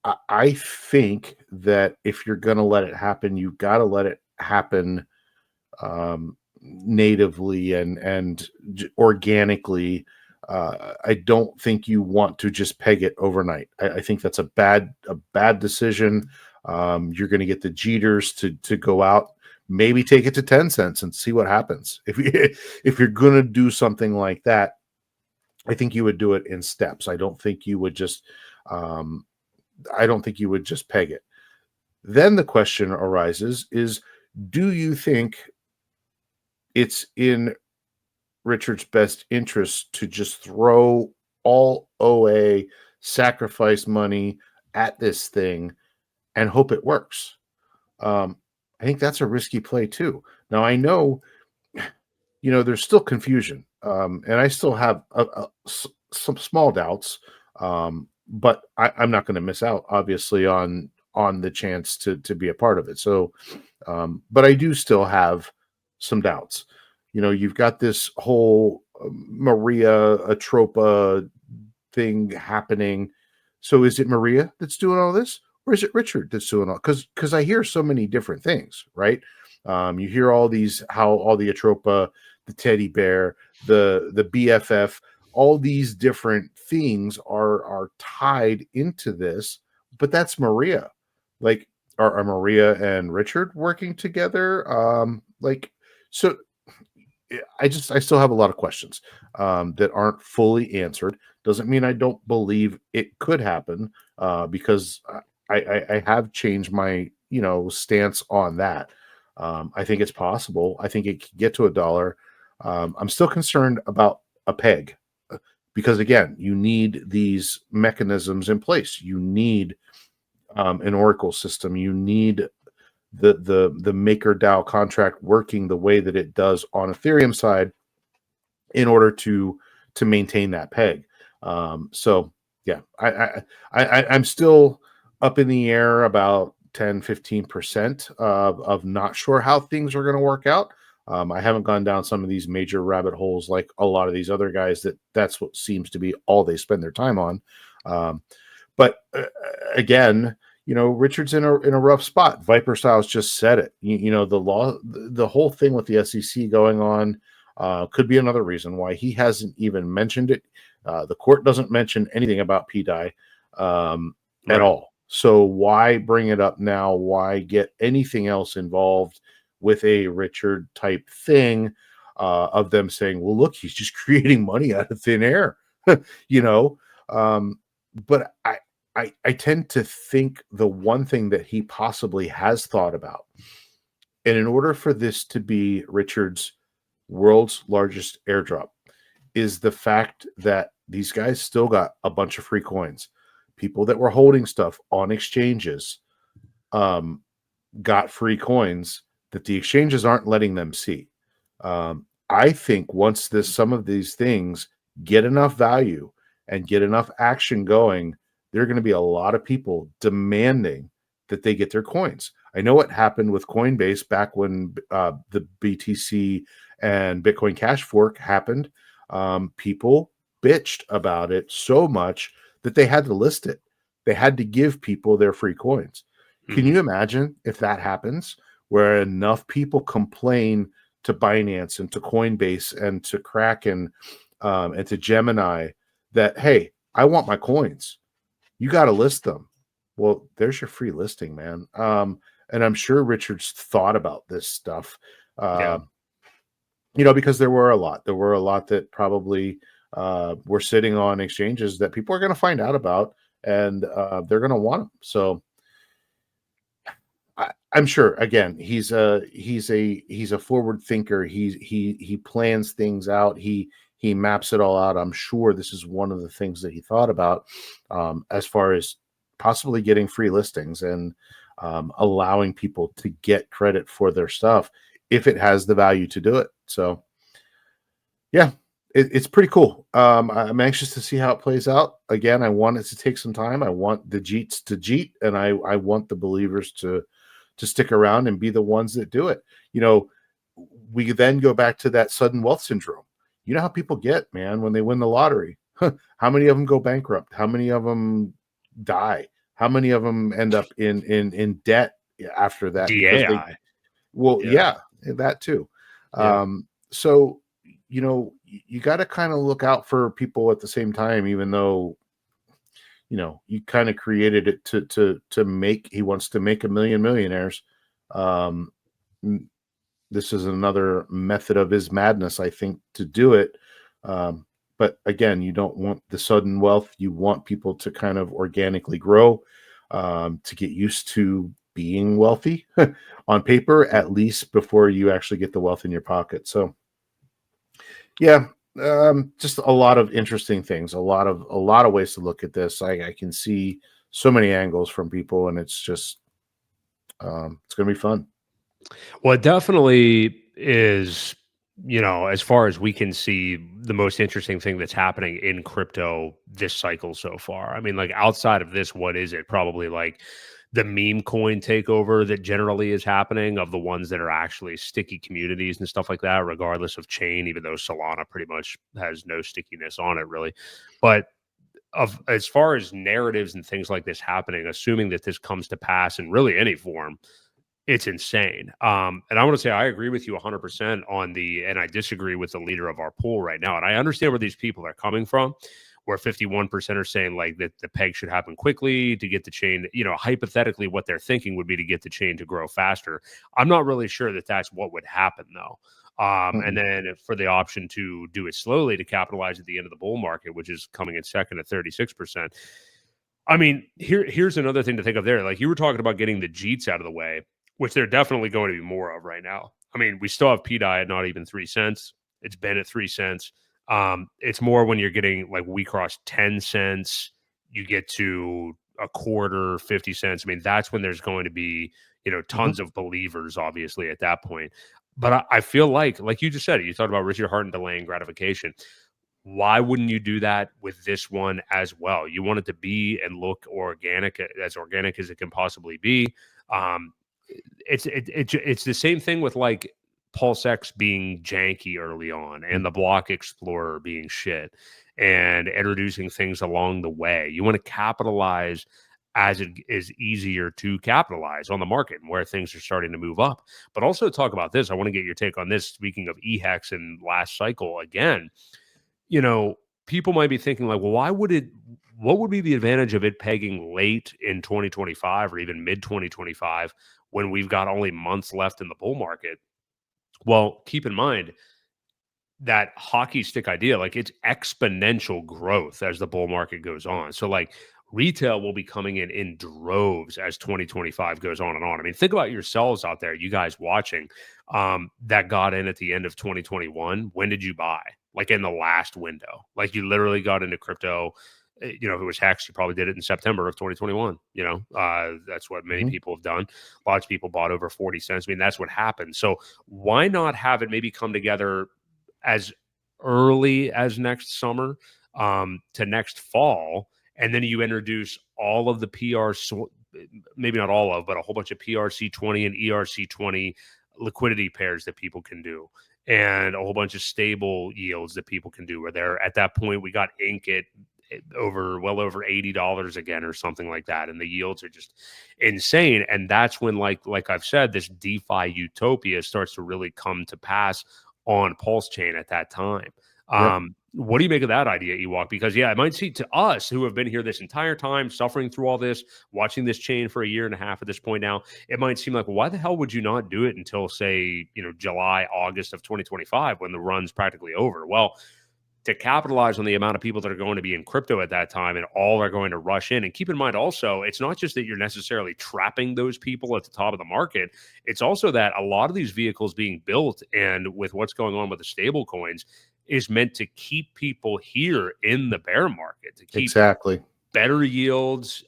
I think that if you're going to let it happen, you got to let it happen natively and organically. I don't think you want to just peg it overnight. I think that's a bad decision. You're going to get the Jeters to go out, maybe take it to 10 cents and see what happens. If you're going to do something like that, I think you would do it in steps. Um, I don't think you would just peg it. Then the question arises is, do you think it's in Richard's best interest to just throw all OA sacrifice money at this thing and hope it works? I think that's a risky play too. Now I know, there's still confusion, and I still have some small doubts, but I'm not going to miss out, obviously, on the chance to be a part of it. So, but I do still have some doubts. You've got this whole Maria Atropa thing happening. So is it Maria that's doing all this, or is it Richard that's doing all? Because I hear so many different things, right? You hear all the Atropa, the teddy bear, the BFF, all these different things are tied into this, but that's Maria. Like, are Maria and Richard working together? So I still have a lot of questions that aren't fully answered. Doesn't mean I don't believe it could happen, because I have changed my stance on that. I think it's possible. I think it could get to $1. I'm still concerned about a peg, because again, you need these mechanisms in place. You need an Oracle system. You need the MakerDAO contract working the way that it does on Ethereum side in order to maintain that peg. So yeah, I'm still up in the air about 10-15% of not sure how things are going to work out. I haven't gone down some of these major rabbit holes like a lot of these other guys that's what seems to be all they spend their time on. But again, Richard's in a rough spot. Viper Styles just said it. The whole thing with the SEC going on could be another reason why he hasn't even mentioned it. The court doesn't mention anything about pDAI at all. So why bring it up now? Why get anything else involved with a Richard type thing of them saying, well, look, he's just creating money out of thin air, but I tend to think the one thing that he possibly has thought about, and in order for this to be Richard's world's largest airdrop, is the fact that these guys still got a bunch of free coins. People that were holding stuff on exchanges got free coins that the exchanges aren't letting them see. I think once some of these things get enough value and get enough action going, there are going to be a lot of people demanding that they get their coins. I know what happened with Coinbase back when the BTC and Bitcoin Cash fork happened. People bitched about it so much that they had to list it. They had to give people their free coins. Mm-hmm. Can you imagine if that happens, where enough people complain to Binance and to Coinbase and to Kraken and to Gemini that, hey, I want my coins. You got to list them. Well, there's your free listing, man. And I'm sure Richard's thought about this stuff, because there were a lot that probably were sitting on exchanges that people are going to find out about, and they're going to want them. So I'm sure, again, he's a forward thinker. He plans things out. He maps it all out. I'm sure this is one of the things that he thought about as far as possibly getting free listings and allowing people to get credit for their stuff if it has the value to do it. So yeah, it's pretty cool. I'm anxious to see how it plays out. Again, I want it to take some time. I want the Jeets to Jeet, and I want the believers to stick around and be the ones that do it. We then go back to that sudden wealth syndrome. You know how people get, man, when they win the lottery. How many of them go bankrupt? How many of them die? How many of them end up in debt after that because they, DAI. well, Yeah. yeah, that too. Yeah. So, you got to kind of look out for people at the same time, even though, you kind of created it to make, he wants to make a million millionaires. Um, this is another method of his madness, I think, to do it. But again, you don't want the sudden wealth. You want people to kind of organically grow, to get used to being wealthy on paper, at least before you actually get the wealth in your pocket. So, yeah, just a lot of interesting things, a lot of ways to look at this. I can see so many angles from people, and it's just it's going to be fun. Well, it definitely is, as far as we can see, the most interesting thing that's happening in crypto this cycle so far. I mean, like outside of this, what is it? Probably like the meme coin takeover that generally is happening of the ones that are actually sticky communities and stuff like that, regardless of chain, even though Solana pretty much has no stickiness on it really. But of as far as narratives and things like this happening, assuming that this comes to pass in really any form, it's insane. And I want to say I agree with you 100% and I disagree with the leader of our pool right now. And I understand where these people are coming from, where 51% are saying like that the peg should happen quickly to get the chain, hypothetically, what they're thinking would be to get the chain to grow faster. I'm not really sure that that's what would happen though. And Mm-mm. then for the option to do it slowly to capitalize at the end of the bull market, which is coming in second at 36%. I mean, here's another thing to think of there. Like you were talking about getting the Jeets out of the way, which they're definitely going to be more of right now. I mean, we still have pDAI at not even 3 cents. It's been at 3 cents. It's more when you're getting like we cross 10 cents, you get to a quarter, 50 cents. I mean, that's when there's going to be, Mhm. tons of believers, obviously, at that point. But I feel like you just said it, you talked about Richard Hart and delaying gratification. Why wouldn't you do that with this one as well? You want it to be and look organic as it can possibly be. Um, it's the same thing with like PulseX being janky early on and the Block Explorer being shit and introducing things along the way. You want to capitalize as it is easier to capitalize on the market and where things are starting to move up. But also talk about this. I want to get your take on this. Speaking of EHEX and last cycle again, you know, people might be thinking like, well, what would be the advantage of it pegging late in 2025 or even mid 2025 when we've got only months left in the bull market? Well, keep in mind that hockey stick idea, like it's exponential growth as the bull market goes on. So like retail will be coming in droves as 2025 goes on and on. I mean, think about yourselves out there, you guys watching, that got in at the end of 2021. When did you buy? Like in the last window, like you literally got into crypto. If it was Hex, you probably did it in September of 2021. That's what many Mhm. people have done. Lots of people bought over 40 cents. I mean, that's what happened. So why not have it maybe come together as early as next summer, to next fall, and then you introduce all of the maybe not all of, but a whole bunch of PRC20 and ERC20 liquidity pairs that people can do, and a whole bunch of stable yields that people can do. Where they're at that point, we got ink at well over $80 again or something like that, and the yields are just insane. And that's when, like I've said, this DeFi utopia starts to really come to pass on PulseChain at that time. Yep. What do you make of that idea, Ewok? Because yeah, it might seem to us who have been here this entire time, suffering through all this, watching this chain for a year and a half at this point now, it might seem like, well, why the hell would you not do it until say, July, August of 2025 when the run's practically over? Well, to capitalize on the amount of people that are going to be in crypto at that time and all are going to rush in. And keep in mind also, it's not just that you're necessarily trapping those people at the top of the market. It's also that a lot of these vehicles being built and with what's going on with the stable coins is meant to keep people here in the bear market, to keep Exactly. better yields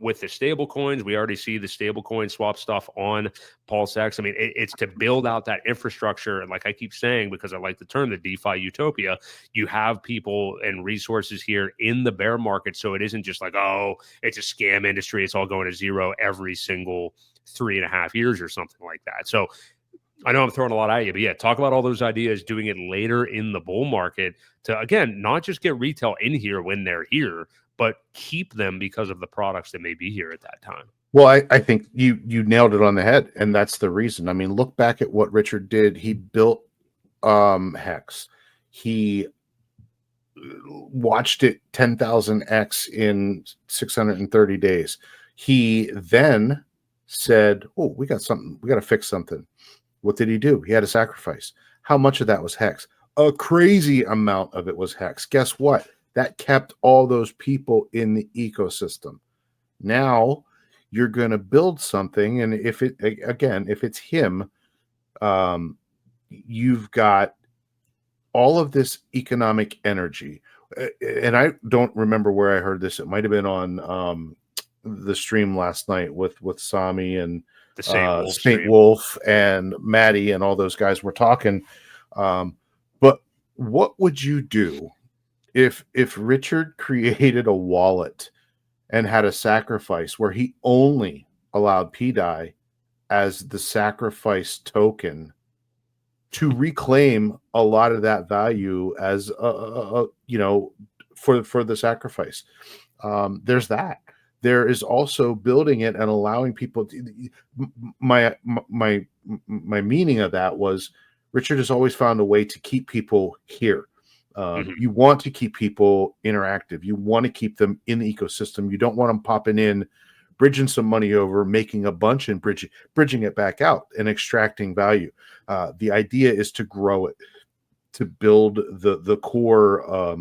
with the stable coins. We already see the stable coin swap stuff on PulseX. I mean, it's to build out that infrastructure. And like I keep saying, because I like the term, the DeFi utopia, you have people and resources here in the bear market. So it isn't just like, oh, it's a scam industry. It's all going to zero every single 3.5 years or something like that. So I know I'm throwing a lot at you, but yeah, talk about all those ideas, doing it later in the bull market to, again, not just get retail in here when they're here, but keep them because of the products that may be here at that time. Well, I think you nailed it on the head, and that's the reason. I mean, look back at what Richard did. He built Hex. He watched it 10,000x in 630 days. He then said, "Oh, we got something. We got to fix something." What did he do? He had a sacrifice. How much of that was Hex? A crazy amount of it was Hex. Guess what? That kept all those people in the ecosystem. Now you're going to build something, and if it's him, you've got all of this economic energy. And I don't remember where I heard this. It might have been on the stream last night with Sami and The Saint Saint Wolf and Maddie and all those guys were talking. But what would you do if Richard created a wallet and had a sacrifice where he only allowed pDAI as the sacrifice token to reclaim a lot of that value as for the sacrifice? There's that. There is also building it and allowing people to, my meaning of that was Richard has always found a way to keep people here. You want to keep people interactive. You want to keep them in the ecosystem. You don't want them popping in, bridging some money over, making a bunch and bridging it back out and extracting value. The idea is to grow it, to build the core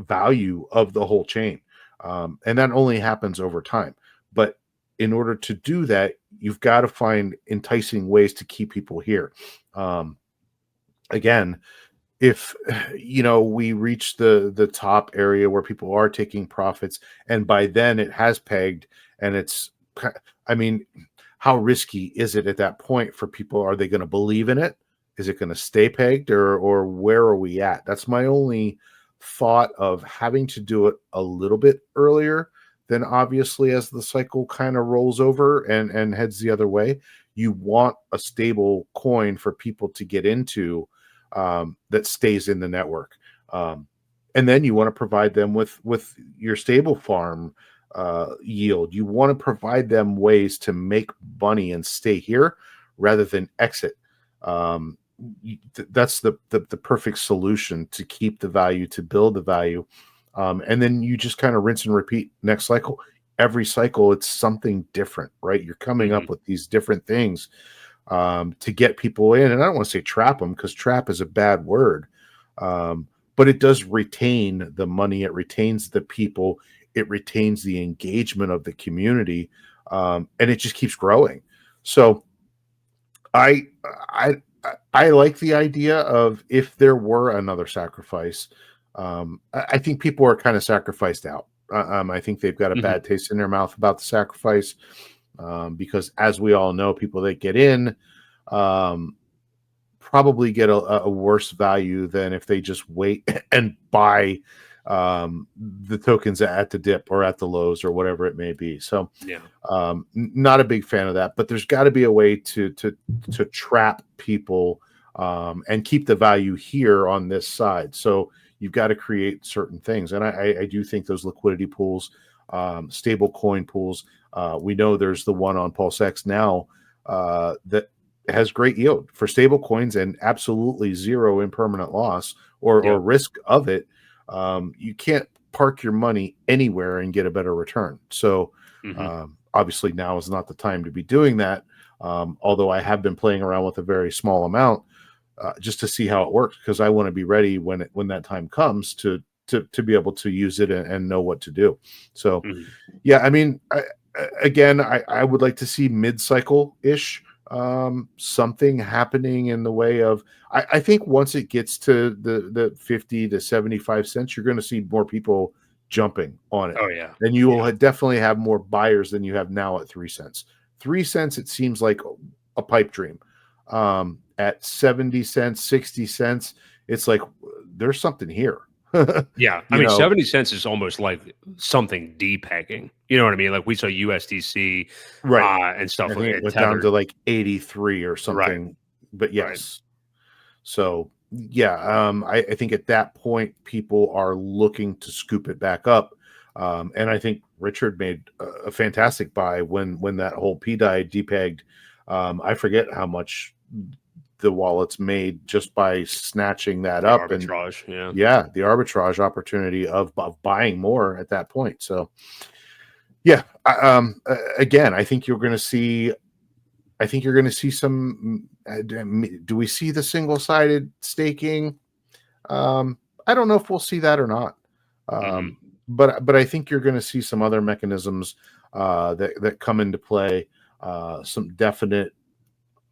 value of the whole chain. And that only happens over time. But in order to do that, you've got to find enticing ways to keep people here. Again, if we reach the top area where people are taking profits, and by then it has pegged, and it's, I mean, how risky is it at that point for people? Are they going to believe in it? Is it going to stay pegged, or where are we at? That's my only thought of having to do it a little bit earlier than obviously as the cycle kind of rolls over and heads the other way. You want a stable coin for people to get into that stays in the network. And then you want to provide them with your stable farm yield. You want to provide them ways to make money and stay here rather than exit. That's the perfect solution to keep the value, to build the value. And then you just kind of rinse and repeat next cycle. Every cycle, it's something different, right? You're coming up with these different things to get people in. And I don't want to say trap them, because trap is a bad word. But it does retain the money. It retains the people. It retains the engagement of the community. And it just keeps growing. So I like the idea of, if there were another sacrifice, I think people are kind of sacrificed out. I think they've got a bad taste in their mouth about the sacrifice, because as we all know, people that get in probably get a worse value than if they just wait and buy the tokens at the dip or at the lows or whatever it may be. So not a big fan of that, but there's got to be a way to trap people and keep the value here on this side. So you've got to create certain things. And I do think those liquidity pools, stable coin pools, we know there's the one on PulseX now that has great yield for stable coins and absolutely zero impermanent loss or risk of it. You can't park your money anywhere and get a better return. So obviously now is not the time to be doing that. Although I have been playing around with a very small amount just to see how it works, because I want to be ready when that time comes to be able to use it and know what to do. So yeah, I mean, I would like to see mid-cycle ish something happening in the way of, I think once it gets to the 50 to 75 cents, you're going to see more people jumping on it. Oh yeah. And you will definitely have more buyers than you have now at 3 cents. 3 cents, it seems like a pipe dream. At 70 cents, 60 cents, it's like there's something here. Yeah. I mean, 70 cents is almost like something depegging. You know what I mean? Like we saw USDC and stuff. I think it went down to like 83 or something. Right. But yes. Right. So yeah, I think at that point people are looking to scoop it back up. And I think Richard made a fantastic buy when that whole pDAI depegged. I forget how much the wallets made just by snatching that The up, and arbitrage, yeah. yeah, the arbitrage opportunity of buying more at that point. So yeah, again, I think you're going to see. I think you're going to see some. Do we see the single-sided staking? I don't know if we'll see that or not. Mhm. But I think you're going to see some other mechanisms that come into play. Some definite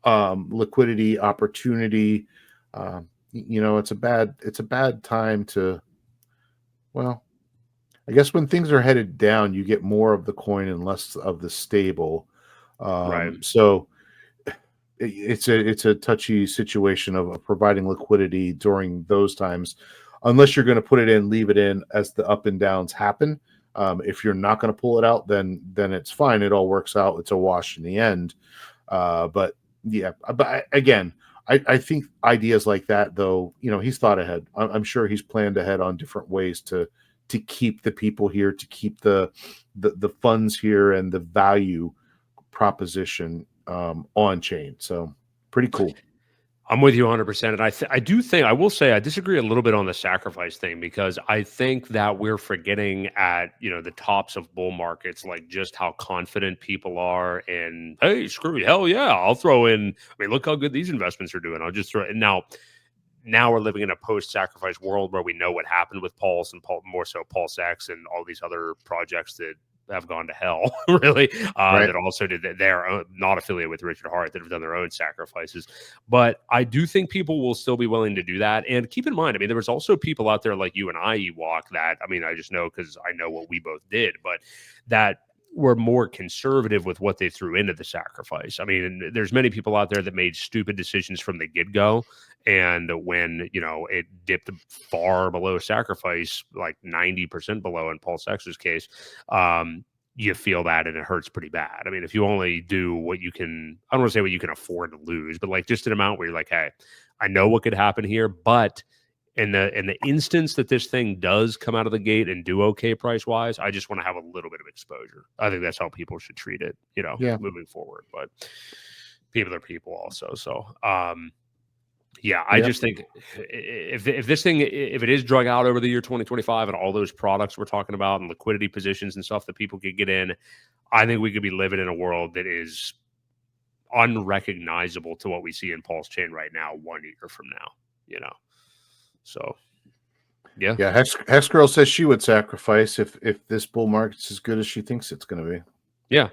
liquidity opportunity. It's a bad time to. Well, I guess when things are headed down, you get more of the coin and less of the stable. Right. So it's a touchy situation of providing liquidity during those times, unless you're going to put it in, leave it in as the up and downs happen. If you're not going to pull it out, then it's fine. It all works out. It's a wash in the end. But yeah, again, I think ideas like that, though, he's thought ahead. I'm sure he's planned ahead on different ways to keep the people here, to keep the funds here, and the value proposition on chain. So pretty cool. I'm with you 100%. And I do think, I will say, I disagree a little bit on the sacrifice thing, because I think that we're forgetting at, the tops of bull markets, like just how confident people are in, hey, screw you, hell yeah, I'll throw in. I mean, look how good these investments are doing. I'll just throw it. And now we're living in a post-sacrifice world where we know what happened with Pulse and more so Pulse X and all these other projects that have gone to hell, really. Right. That also did that. They're not affiliated with Richard Hart, that have done their own sacrifices. But I do think people will still be willing to do that. And keep in mind, I mean, there was also people out there like you and I, Ewok, that, I mean, I just know because I know what we both did, but that were more conservative with what they threw into the sacrifice. I mean, there's many people out there that made stupid decisions from the get-go. And when, it dipped far below sacrifice, like 90% below in Pulse X's case, you feel that and it hurts pretty bad. I mean, if you only do what you can, I don't want to say what you can afford to lose, but like just an amount where you're like, hey, I know what could happen here, but in the instance that this thing does come out of the gate and do okay price wise, I just want to have a little bit of exposure. I think that's how people should treat it, Yeah. moving forward. But people are people also. So yeah, I Yep. just think if this thing, if it is drug out over the year 2025 and all those products we're talking about and liquidity positions and stuff that people could get in, I think we could be living in a world that is unrecognizable to what we see in PulseChain right now 1 year from now. So yeah. Yeah. Hex Girl says she would sacrifice if this bull market's as good as she thinks it's going to be. Yeah.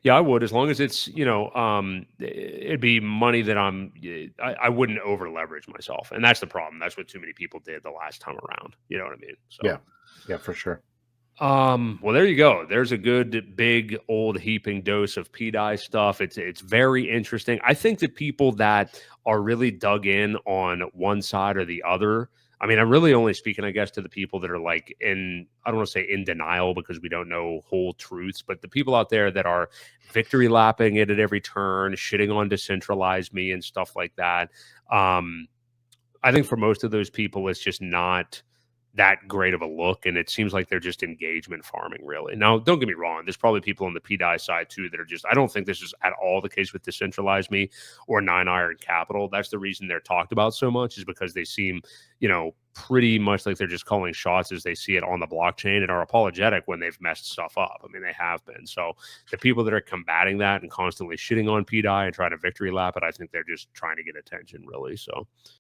Yeah, I would, as long as it's, it'd be money that I wouldn't over leverage myself. And that's the problem. That's what too many people did the last time around. You know what I mean? So, Yeah. Yeah, for sure. well, there you go. There's a good big old heaping dose of pDAI stuff. It's very interesting. I think that people that are really dug in on one side or the other. I mean, I'm really only speaking, I guess, to the people that are like I don't want to say in denial because we don't know whole truths, but the people out there that are victory lapping it at every turn, shitting on decentralized me and stuff like that. I think for most of those people, it's just not that great of a look, and it seems like they're just engagement farming, really. Now, don't get me wrong, there's probably people on the pDAI side too that are just, I don't think this is at all the case with Decentralize Me or Nine Iron Capital. That's the reason they're talked about so much, is because they seem, pretty much like they're just calling shots as they see it on the blockchain and are apologetic when they've messed stuff up. I mean, they have been. So the people that are combating that and constantly shitting on pDAI and trying to victory lap it, I think they're just trying to get attention, really. So